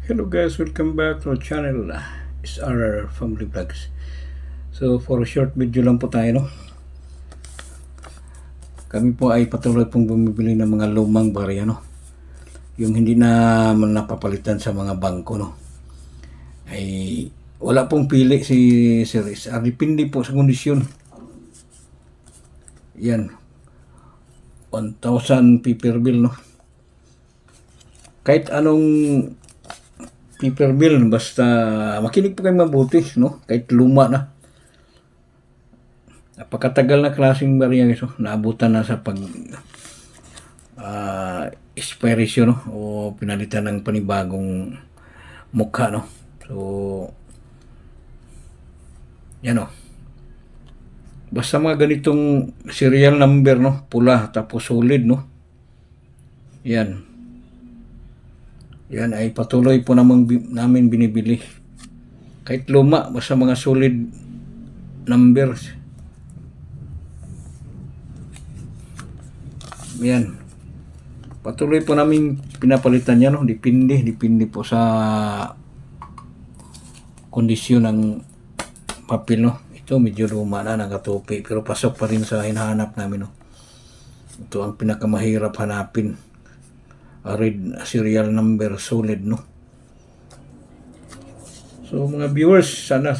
Hello guys, welcome back to our channel. It's our family vlogs. So for a short video lang po tayo, no? Kami po ay patuloy pong bumibili ng mga lumang barya, no? Yung hindi na napapalitan sa mga bangko, no? Ay wala pong pili si Sir Rizal. Depende po sa kondisyon. Yan. 1,000 paper bill, no? Kahit anong paper bill, basta makinig po kayo mabuti, no? Kahit luma na. Napakatagal na klaseng barya ito. Naabutan na sa pag expiration, no? O pinalitan ng panibagong mukha, no? So yan, no? Basta mga ganitong serial number, no? Pula tapos solid, no? Yan. Yan ay patuloy po namin binibili. Kahit luma, basta mga solid numbers. Yan. Patuloy po namin pinapalitan yan, no? Depende po sa kondisyon ng papel, no? Ito medyo luma na, nakatupi, pero pasok pa rin sa hinahanap namin, no? Ito ang pinakamahirap hanapin. Red serial number solid, no? So mga viewers, sana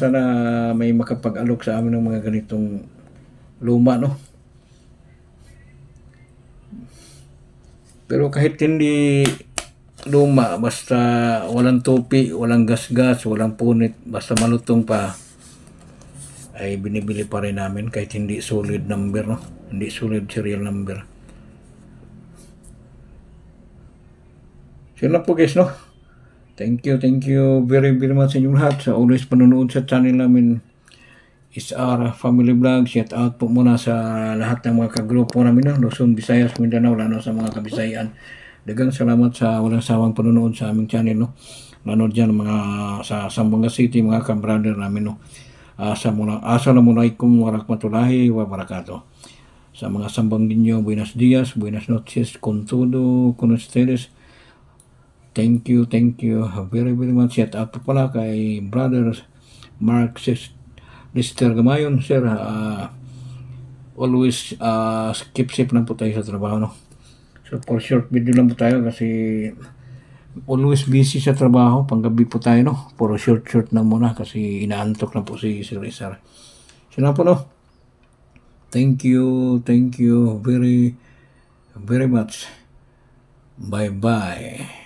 may makapag-alok sa amin ng mga ganitong luma, no? Pero kahit hindi luma, basta walang tupi, walang gas-gas, walang punit, basta malutong pa, ay binibili pa rin namin kahit hindi solid number, no? Hindi solid serial number. So yun lang po guys, no? Thank you very much sa inyong lahat sa always panonood sa channel namin. Is our family vlog. Shout out po muna sa lahat ng mga kagrupo namin, no? Luzon, Visayas, Mindanao, lalo sa mga kabisayan. Dagang salamat sa walang sawang panonood sa aming channel, no? Lalo dyan mga sa Zamboanga City, mga ka-brother namin, no? Assalamualaikum warahmatullahi wabarakatuh. Sa mga Zamboangueño, buenos dias, buenas noches, con todo, con ustedes. Thank you very much. Shout out po pala kay Brother Mark Lister Gamayon, sir. Always keep safe lang po tayo sa trabaho, no? So for short video lang po tayo kasi always busy sa trabaho. Panggabi po tayo, no? Puro short lang muna kasi inaantok na po si Sir Rizal. So na po, no? Thank you very much. Bye-bye.